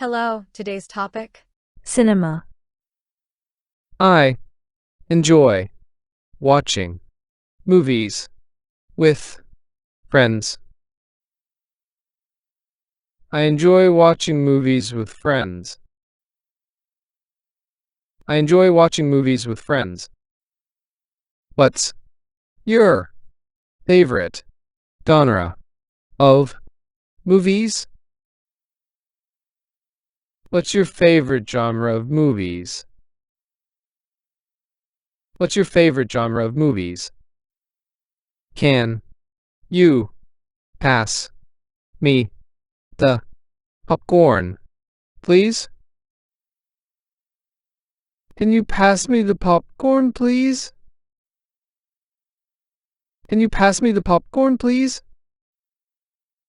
Hello, today's topic. Cinema. I enjoy watching movies with friends. I enjoy watching movies with friends. I enjoy watching movies with friends. What's your favorite genre of movies? What's your favorite genre of movies? What's your favorite genre of movies? Can you pass me the popcorn, please? Can you pass me the popcorn, please? Can you pass me the popcorn, please?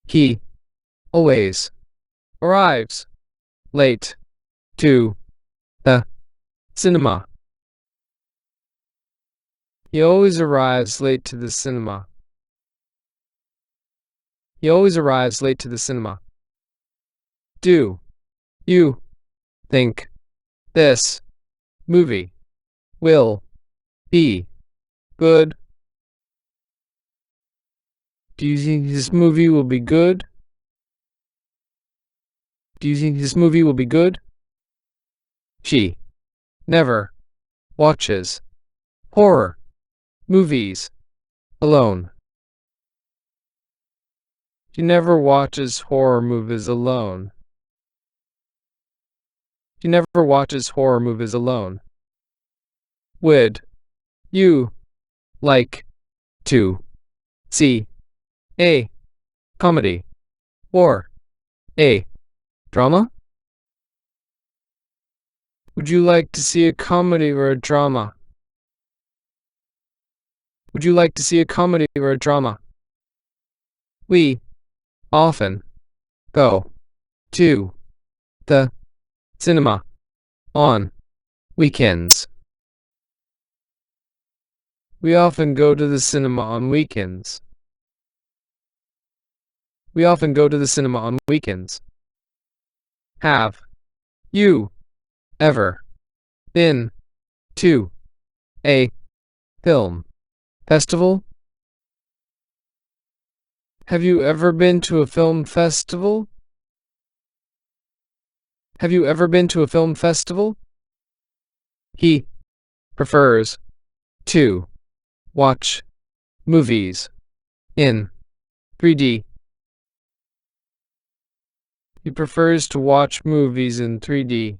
He always arrives late to the cinema. He always arrives late to the cinema. He always arrives late to the cinema. Do you think this movie will be good? Do you think this movie will be good? Do you think this movie will be good? She never watches horror movies alone. She never watches horror movies alone. She never watches horror movies alone. Would you like to see a comedy or a drama? Would you like to see a comedy or a drama? Would you like to see a comedy or a drama? We often go to the cinema on weekends. We often go to the cinema on weekends. We often go to the cinema on weekends. Have you ever been to a film festival? Have you ever been to a film festival? Have you ever been to a film festival? He prefers to watch movies in 3D. He prefers to watch movies in 3D.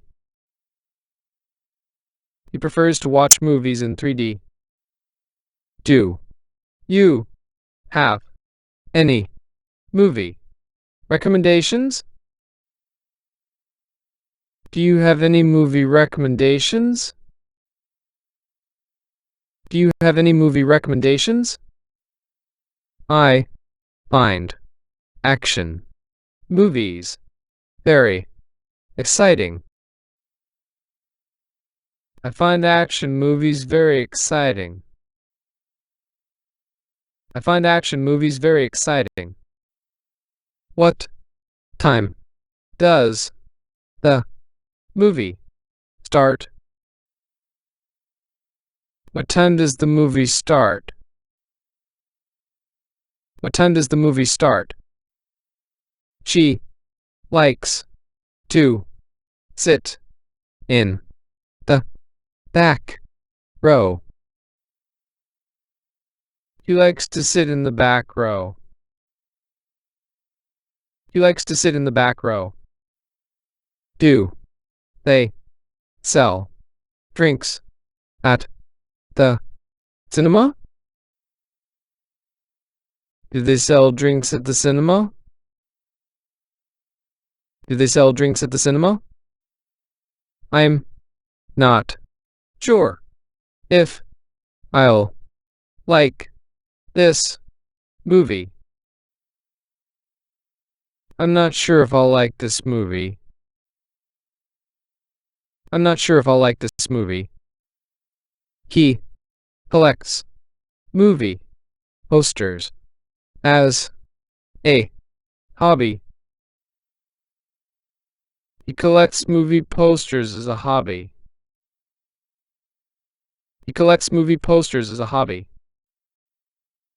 He prefers to watch movies in 3D. Do you have any movie recommendations? Do you have any movie recommendations? Do you have any movie recommendations? I find action movies very exciting. I find action movies very exciting. I find action movies very exciting. What time does the movie start? What time does the movie start? What time does the movie start? She likes to sit in the back row. He likes to sit in the back row. He likes to sit in the back row. Do they sell drinks at the cinema? Do they sell drinks at the cinema? Do they sell drinks at the cinema? I'm not sure if I'll like this movie. I'm not sure if I'll like this movie. I'm not sure if I'll like this movie. He collects movie posters as a hobby. He collects movie posters as a hobby. He collects movie posters as a hobby.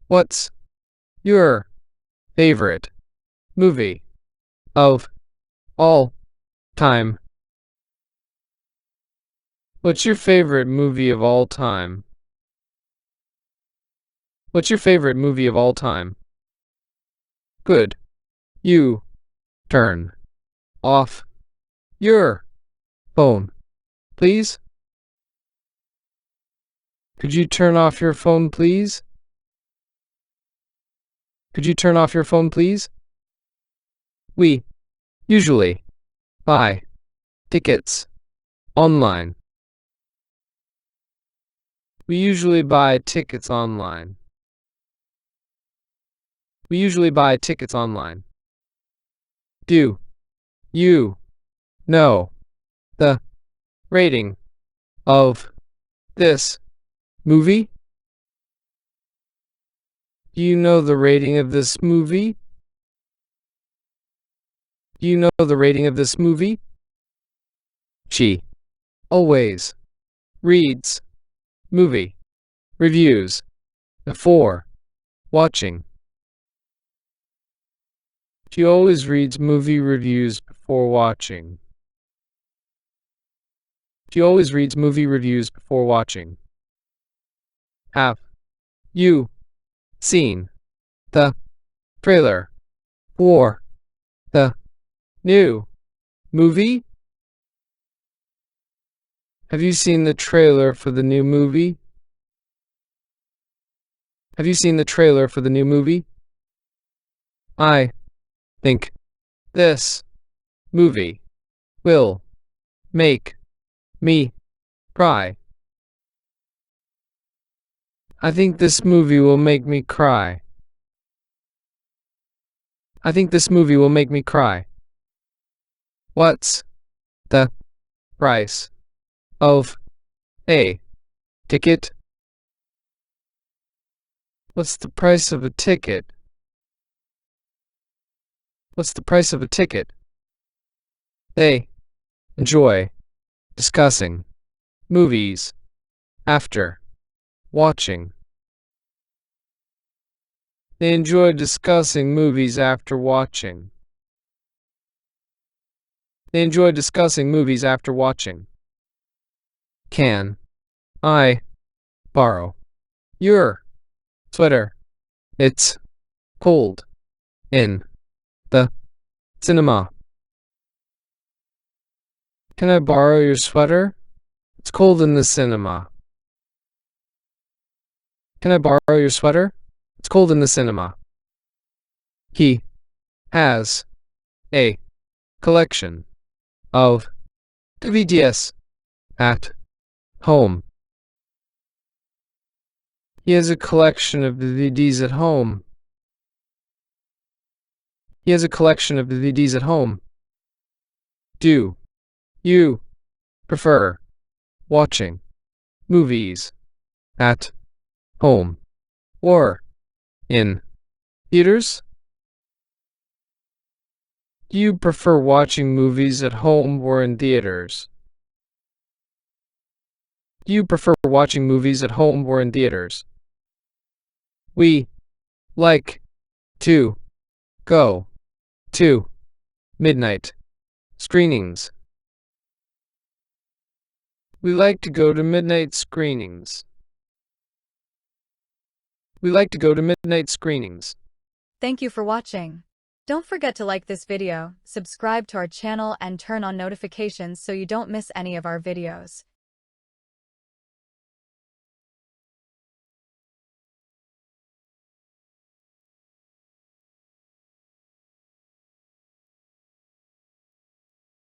What's your favorite movie of all time? What's your favorite movie of all time? What's your favorite movie of all time? Good. You turn off your phone, please? Could you turn off your phone, please? Could you turn off your phone, please? We usually buy tickets online. We usually buy tickets online. We usually buy tickets online. Do you know the rating of this movie? Do you know the rating of this movie? Do you know the rating of this movie? She always reads movie reviews before watching. She always reads movie reviews before watching. She always reads movie reviews before watching. Have you seen the trailer for the new movie? Have you seen the trailer for the new movie? Have you seen the trailer for the new movie? I think this movie will make me cry. I think this movie will make me cry. I think this movie will make me cry. What's the price of a ticket? What's the price of a ticket? What's the price of a ticket? They enjoy discussing movies after watching. They enjoy discussing movies after watching. They enjoy discussing movies after watching. Can I borrow your sweater? It's cold in the cinema. Can I borrow your sweater? It's cold in the cinema. Can I borrow your sweater? It's cold in the cinema. He has a collection of DVDs at home. He has a collection of DVDs at home. He has a collection of DVDs at home. Do you prefer watching movies at home or in theaters? Do you prefer watching movies at home or in theaters? Do you prefer watching movies at home or in theaters? We like to go to midnight screenings. We like to go to midnight screenings. We like to go to midnight screenings. Thank you for watching. Don't forget to like this video, subscribe to our channel and turn on notifications so you don't miss any of our videos.